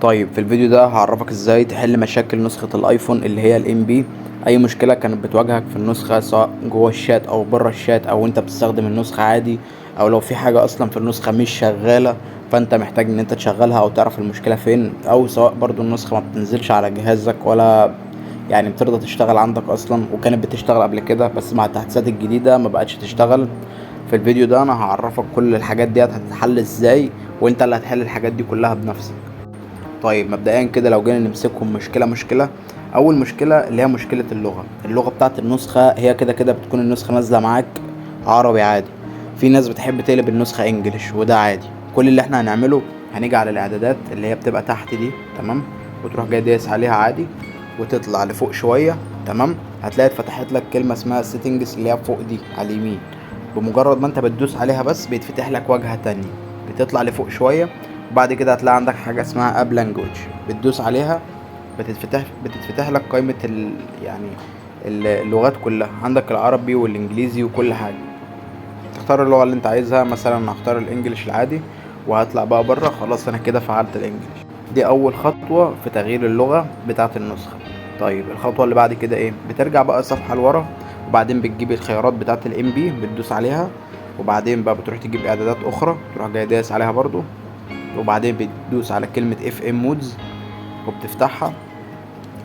طيب في الفيديو ده هعرفك ازاي تحل مشاكل نسخة الايفون اللي هي الام بي. اي مشكلة كانت بتواجهك في النسخة سواء جوه الشات او بره الشات او انت بتستخدم النسخة عادي، او لو في حاجة اصلا في النسخة مش شغالة فانت محتاج ان انت تشغلها او تعرف المشكلة فين، او سواء برضو النسخة ما بتنزلش على جهازك ولا يعني بترضى تشتغل عندك اصلا، وكانت بتشتغل قبل كده بس مع التحديثات الجديدة ما بقتش تشتغل. في الفيديو ده انا هعرفك كل الحاجات ديت هتتحل ازاي، وانت اللي هتحل الحاجات دي كلها بنفسك. طيب مبدئيا كده لو جينا نمسكهم مشكلة، اول مشكلة اللي هي مشكلة اللغة بتاعت النسخة. هي كده كده بتكون النسخة نازلة معاك عربي عادي، في ناس بتحب تقلب النسخة انجليش وده عادي. كل اللي احنا هنعمله هنيجي على الاعدادات اللي هي بتبقى تحت دي، تمام، وتروح جاي دايس عليها عادي وتطلع لفوق شوية، تمام. هتلاقي اتفتحت لك كلمة اسمها سيتنجز اللي هي فوق دي على اليمين. بمجرد ما انت بتدوس عليها بس بيتفتح لك واجهة تانية، بتطلع لفوق شوية وبعد كده هتلاقي عندك حاجة اسمها اب لانجوج، بتدوس عليها بتتفتح لك قائمة يعني اللغات كلها. عندك العربي والانجليزي وكل حاجة، تختار اللغة اللي انت عايزها. مثلا هختار الانجليش العادي وهطلع بقى بره. خلاص انا كده فعلت الانجليش. دي اول خطوة في تغيير اللغة بتاعة النسخة. طيب الخطوة اللي بعد كده ايه؟ بترجع بقى صفحة لورا وبعدين بتجيب الخيارات بتاعة الام بي بتدوس عليها، وبعدين بقى بتروح تجيب اعدادات اخرى تروح جاي دايس عليها برضو، وبعدين بتدوس على كلمة اف ام مودز وبتفتحها.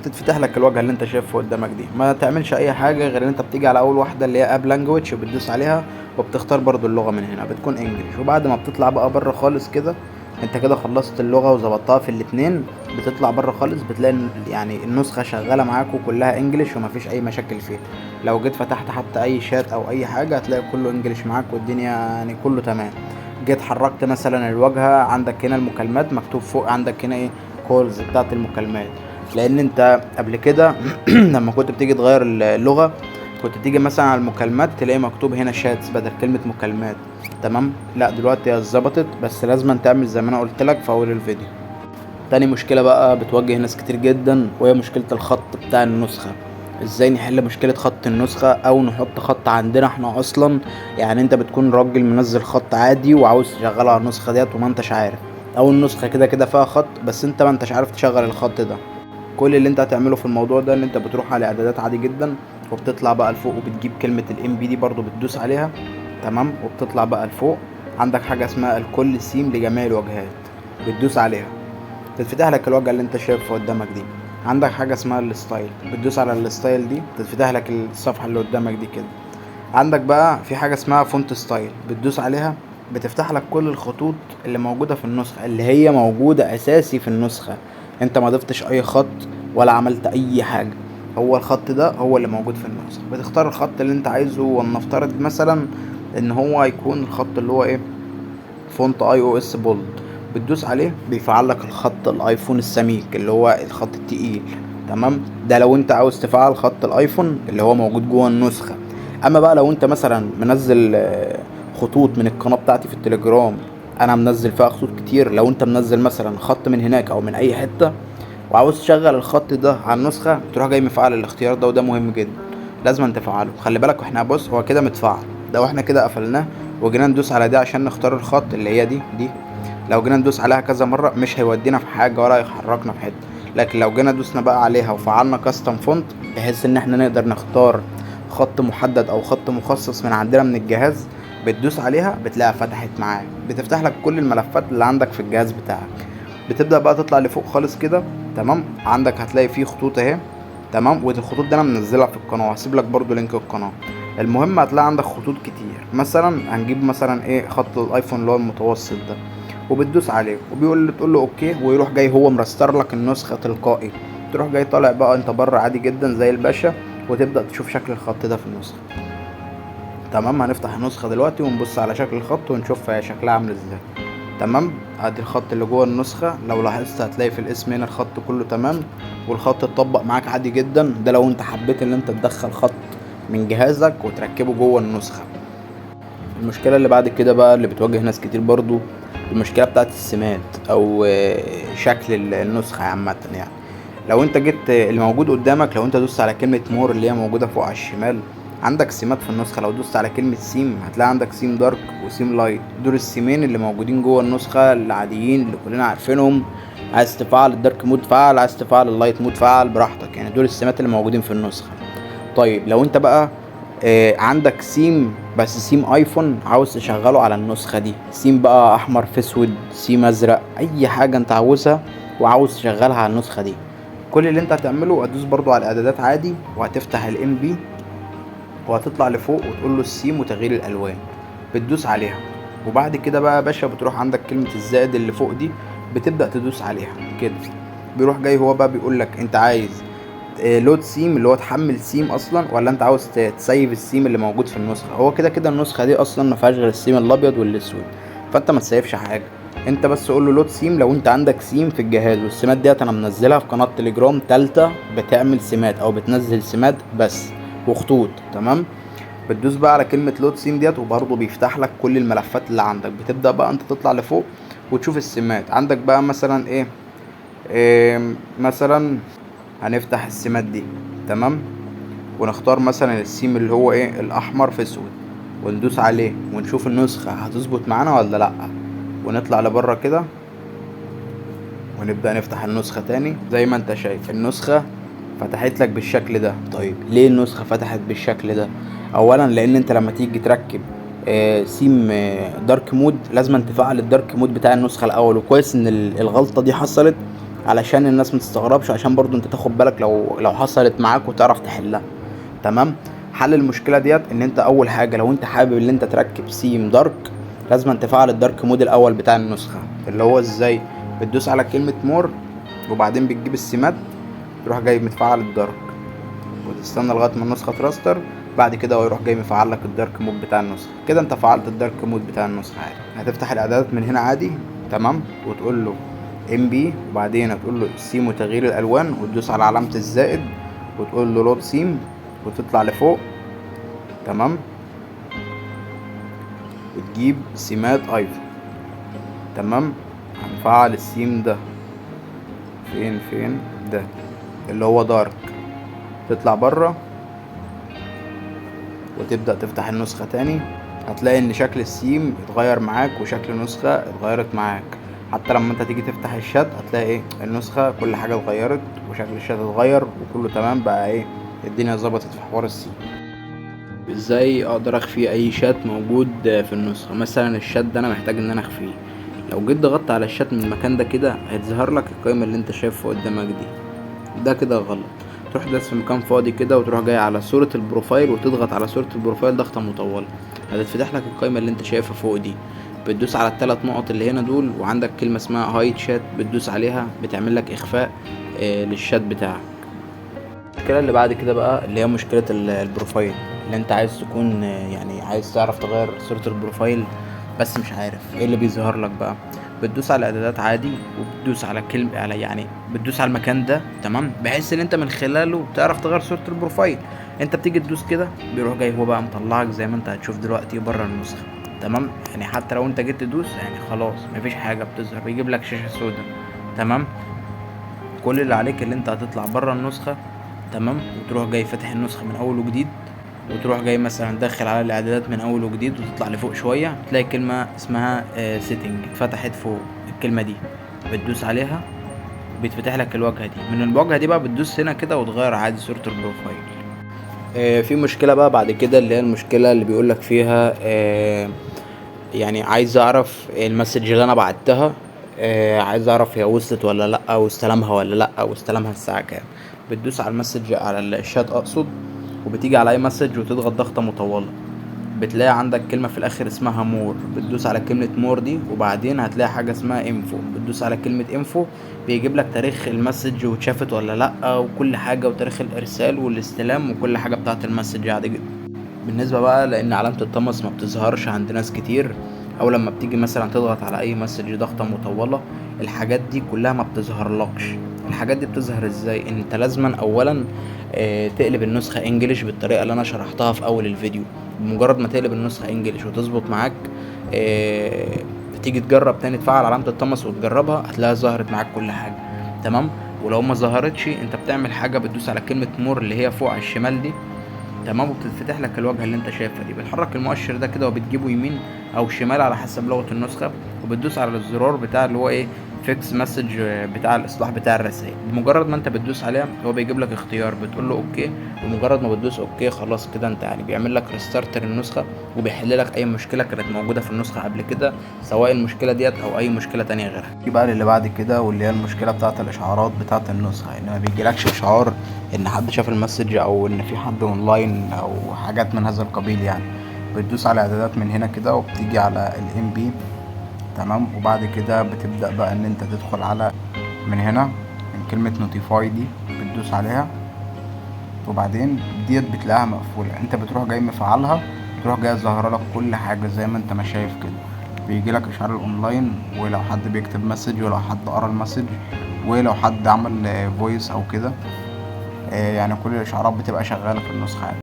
تتفتح لك الواجهه اللي انت شايفها قدامك دي. ما تعملش اي حاجه غير ان انت بتيجي على اول واحده اللي هي اب لانجويج وبتدوس عليها وبتختار برضو اللغه من هنا بتكون انجليش. وبعد ما بتطلع بقى بره خالص كده انت كده خلصت اللغه وظبطتها في الاتنين. بتطلع بره خالص بتلاقي يعني النسخه شغاله معاك وكلها انجليش ومفيش اي مشاكل فيها. لو جيت فتحت حتى اي شات او اي حاجه هتلاقي كله انجليش معاك والدنيا يعني كله تمام. جيت حركت مثلا الواجهه، عندك هنا المكالمات مكتوب فوق، عندك هنا ايه؟ كولز بتاعت المكالمات. لان انت قبل كده لما كنت بتيجي تغير اللغة كنت تيجي مثلا على المكالمات تلاقي مكتوب هنا شاتس بدل كلمة مكالمات، تمام. لا دلوقتي هي ظبطت بس لازم تعمل زي ما انا قلت لك في اول الفيديو. تاني مشكلة بقى بتواجه ناس كتير جدا وهي مشكلة الخط بتاع النسخة. ازاي نحل مشكلة خط النسخة او نحط خط عندنا احنا اصلا؟ يعني انت بتكون راجل منزل خط عادي وعاوز تشغله على النسخة ديت وما انتش عارف، او النسخة كده كده فيها خط بس انت ما انتش عارف تشغل الخط ده. كل اللي انت هتعمله في الموضوع ده ان انت بتروح على اعدادات عادي جدا وبتطلع بقى لفوق وبتجيب كلمة الام بي دي برضو بتدوس عليها، تمام، وبتطلع بقى لفوق. عندك حاجة اسمها الكل سيم لجميع الواجهات، بتدوس عليها تتفتح لك الواجهة اللي انت شايفها قدامك دي. عندك حاجة اسمها الستايل، بتدوس على الستايل دي تتفتح لك الصفحة اللي قدامك دي كده. عندك بقى في حاجة اسمها فونت ستايل، بتدوس عليها بتفتح لك كل الخطوط اللي موجودة في النسخة، اللي هي موجودة اساسي في النسخة. انت ما ضفتش اي خط ولا عملت اي حاجة، هو الخط ده هو اللي موجود في النسخة. بتختار الخط اللي انت عايزه، ولنفترض مثلا ان هو هيكون الخط اللي هو ايه؟ فونت اي او اس بولد. بتدوس عليه بيفعل لك الخط الايفون السميك اللي هو الخط التقيل، تمام. ده لو انت عاوز تفعل خط الايفون اللي هو موجود جوه النسخة. اما بقى لو انت مثلا منزل خطوط من القناة بتاعتي في التليجرام، انا منزل فيها خطوط كتير، لو انت منزل مثلا خط من هناك او من اي حتة وعاوز تشغل الخط ده على النسخة بتروح جاي مفعل الاختيار ده، وده مهم جدا لازم تفعله. خلي بالك واحنا بص هو كده متفعل ده، واحنا كده قفلناه وجينا ندوس على دي عشان نختار الخط اللي هي دي. لو جينا ندوس عليها كذا مرة مش هيودينا في حاجة ولا يحركنا في حتة، لكن لو جينا دوسنا بقى عليها وفعلنا كاستم فونت بحيث ان احنا نقدر نختار خط محدد او خط مخصص من عندنا من الجهاز، بتدوس عليها بتلاقيها فتحت معاك، بتفتح لك كل الملفات اللي عندك في الجهاز بتاعك. بتبدأ بقى تطلع لفوق خالص كده، تمام. عندك هتلاقي فيه خطوط اهي، تمام، ودي الخطوط دي انا منزلها في القناه، هسيب لك برضو لينك القناه. المهم هتلاقي عندك خطوط كتير، مثلا هنجيب مثلا ايه؟ خط الايفون اللي هو المتوسط ده، وبتدوس عليه وبيقول تقول له اوكي ويروح جاي هو مرستر لك النسخه تلقائي. تروح جاي طالع بقى انت بره عادي جدا زي الباشا وتبدا تشوف شكل الخط ده في النسخه، تمام. هنفتح النسخه دلوقتي ونبص على شكل الخط ونشوف هي شكلها عامل ازاي، تمام. ادي الخط اللي جوه النسخه، لو لاحظت هتلاقي في الاسم هنا الخط كله تمام والخط اتطبق معاك عادي جدا. ده لو انت حبيت ان انت تدخل خط من جهازك وتركبه جوه النسخه. المشكله اللي بعد كده بقى اللي بتواجه ناس كتير برضو المشكله بتاعت السمات او شكل النسخه عامه يعني. لو انت جيت الموجود قدامك، لو انت دوست على كلمة مور اللي هي موجودة فوق على الشمال، عندك سيمات في النسخة. لو دوست على كلمة سيم هتلاقي عندك سيم دارك وسيم لايت، دول السيمين اللي موجودين جوه النسخة العاديين اللي كلنا عارفينهم عايز تفعل الدارك مود فعل، عايز تفعل اللايت مود فعل، براحتك يعني. دول السمات اللي موجودين في النسخة. طيب لو انت بقى عندك سيم، بس سيم ايفون عاوز تشغله على النسخة دي، سيم بقى احمر في اسود، سيم ازرق، اي حاجة انت عاوزها وعاوز تشغلها على النسخة دي، كل اللي انت هتعمله هتدوس برضو على الاعدادات عادي، وهتفتح الام بي، وهتطلع لفوق وتقول له السيم وتغيير الالوان، بتدوس عليها. وبعد كده بقى يا باشا بتروح عندك كلمة الزائد اللي فوق دي، بتبدأ تدوس عليها كده، بيروح جاي هو بقى بيقول لك انت عايز لود سيم اللي هو تحمل سيم اصلا، ولا انت عاوز تسيف السيم اللي موجود في النسخه. هو كده كده النسخه دي اصلا ما فيهاش غير السيم الابيض والاسود، فانت ما تسيفش حاجه، انت بس قول له لود سيم لو انت عندك سيم في الجهاز. والسيمات ديت انا منزلها في قناه تليجرام تالتة بتعمل سيمات او بتنزل سيمات بس وخطوط، تمام. بتدوس بقى على كلمه لود سيم ديت، وبرضه بيفتح لك كل الملفات اللي عندك. بتبدا بقى انت تطلع لفوق وتشوف السيمات عندك بقى، مثلا إيه مثلا هنفتح السمات دي، تمام، ونختار مثلا السيم اللي هو الاحمر في اسود، وندوس عليه ونشوف النسخة هتظبط معانا ولا لا، ونطلع لبره كده ونبدأ نفتح النسخة تاني. زي ما انت شايف النسخة فتحت لك بالشكل ده. طيب ليه النسخة فتحت بالشكل ده؟ اولا لان انت لما تيجي تركب سيم دارك مود لازم تفعل الدارك مود بتاع النسخة الاول. وكويس ان الغلطة دي حصلت علشان الناس متستغربش، عشان برضو انت تاخد بالك لو حصلت معاك وتعرف تحلها، تمام. حل المشكلة ديت ان انت اول حاجة لو انت حابب ان انت تركب سيم دارك لازم تفعل الدارك مود الاول بتاع النسخة. اللي هو ازاي؟ بتدوس على كلمة مور، وبعدين بتجيب السمات، تروح جاي متفعل الدارك، وتستنى لغايه ما النسخه تراستر. بعد كده هو يروح جاي مفعل لك الدارك مود بتاع النسخه. كده انت فعلت الدارك مود بتاع النسخه عادي. هتفتح الاعدادات من هنا عادي، تمام، وتقول له ام بي، وبعدين هتقول له سيم وتغيير الالوان، وتدوس على علامه الزائد وتقول له لود سيم، وتطلع لفوق، تمام، وتجيب سيمات ايفون، تمام. هنفعل السيم ده فين ده اللي هو دارك، تطلع بره وتبدأ تفتح النسخة تاني. هتلاقي ان شكل السيم اتغير معاك وشكل النسخة اتغيرت معاك. حتى لما انت تيجي تفتح الشات هتلاقي النسخة كل حاجة اتغيرت وشكل الشات اتغير وكله تمام بقى. الدنيا ظبطت في حوار السيم. ازاي اقدر اخفي اي شات موجود في النسخة؟ مثلا الشات ده انا محتاج ان انا اخفيه، لو جيت ضغطت على الشات من المكان ده كده هيتظهر لك القائمة اللي انت شايفها قدامك دي. ده كده غلط. تروح داس في مكان فاضي كده وتروح جاي على صورة البروفايل وتضغط على صورة البروفايل ضغطة مطولة، هتتفتح لك القائمة اللي انت شايفها فوق دي. بتدوس على الثلاث نقط اللي هنا دول، وعندك كلمة اسمها هايد شات، بتدوس عليها بتعمل لك اخفاء للشات بتاعك. المشكلة اللي بعد كده بقى اللي هي مشكلة البروفايل، اللي انت عايز تكون يعني عايز تعرف تغير صورة البروفايل بس مش عارف ايه اللي بيظهر لك بقى. بتدوس على الاعدادات عادي، وبتدوس على كلمة على يعني بتدوس على المكان ده، تمام، بحيث ان انت من خلاله بتعرف تغير صورة البروفايل. انت بتيجي تدوس كده بيروح جاي هو بقى مطلعك زي ما انت هتشوف دلوقتي بره النسخة، تمام. يعني حتى لو انت جيت تدوس يعني خلاص مفيش حاجة بتظهر، بيجيب لك شاشة سوداء، تمام. كل اللي عليك اللي انت هتطلع بره النسخة، تمام، وتروح جاي فاتح النسخة من اول وجديد، وتروح جاي مثلا داخل على الاعدادات من اول وجديد، وتطلع لفوق شويه تلاقي كلمه اسمها سيتنج فتحت فوق. الكلمه دي بتدوس عليها بيتفتح لك الواجهه دي. من الواجهه دي بقى بتدوس هنا كده وتغير عادي صوره البروفايل. في مشكله بقى بعد كده اللي هي المشكله اللي بيقول لك فيها يعني عايز اعرف المسج اللي انا بعتها، عايز اعرف هي وصلت ولا لا، واستلمها ولا لا، واستلمها الساعه كام. بتدوس على المسج على الشات اقصد، وبتيجي على اي مسج وتضغط ضغطه مطوله، بتلاقي عندك كلمه في الاخر اسمها مور، بتدوس على كلمه مور دي، وبعدين هتلاقي حاجه اسمها انفو، بتدوس على كلمه انفو، بيجيب لك تاريخ المسج واتشافت ولا لا وكل حاجه، وتاريخ الارسال والاستلام وكل حاجه بتاعه المسج عادي جدا. بالنسبه بقى لان علامه الطمس ما بتظهرش عند ناس كتير، او لما بتيجي مثلا تضغط على اي مسج ضغطه مطوله، الحاجات دي كلها ما بتظهرلكش. الحاجات دي بتظهر ازاي؟ انت لازما اولا تقلب النسخه انجليش بالطريقه اللي انا شرحتها في اول الفيديو. بمجرد ما تقلب النسخه انجليش وتظبط معاك، تيجي تجرب تاني تفعل علامه الطمس وتجربها، هتلاقيها ظهرت معاك كل حاجه، تمام. ولو ما ظهرتش انت بتعمل حاجه، بتدوس على كلمه مور اللي هي فوق على الشمال دي، تمام، وبتتفتح لك الواجهه اللي انت شايفها دي. بتحرك المؤشر ده كده وبتجيبه يمين او شمال على حسب لغه النسخه، وبتدوس على الزرار بتاع اللي هو فيكس مسج بتاع الاصلاح بتاع الرسائل. بمجرد ما انت بتدوس عليها هو بيجيب لك اختيار بتقول له اوكي، ومجرد ما بتدوس اوكي خلاص كده انت يعني بيعمل لك ريستارت للنسخه، وبيحل لك اي مشكله كانت موجوده في النسخه قبل كده، سواء المشكله ديت او اي مشكله تانية غيرها. دي بقى اللي بعد كده واللي هي المشكله بتاعه الاشعارات بتاعه النسخه، ان ما بيجيلكش اشعار ان حد شاف المسج او ان في حد اونلاين او حاجات من هذا القبيل يعني. بتدوس على اعدادات من هنا كده وبتيجي على الام بي، تمام. وبعد كده بتبدأ بقى ان انت تدخل على من هنا من كلمة نوتيفاي دي بتدوس عليها، وبعدين ديت بتلاقيها مقفولة، انت بتروح جاي مفعلها، تروح جاي ظاهرة لك كل حاجة زي ما انت ما شايف كده. بيجي لك اشعار الاونلاين، ولو حد بيكتب مسج، ولو حد قرا المسج، ولو حد عمل فويس او كده. يعني كل الاشعارات بتبقى شغالة في النسخة.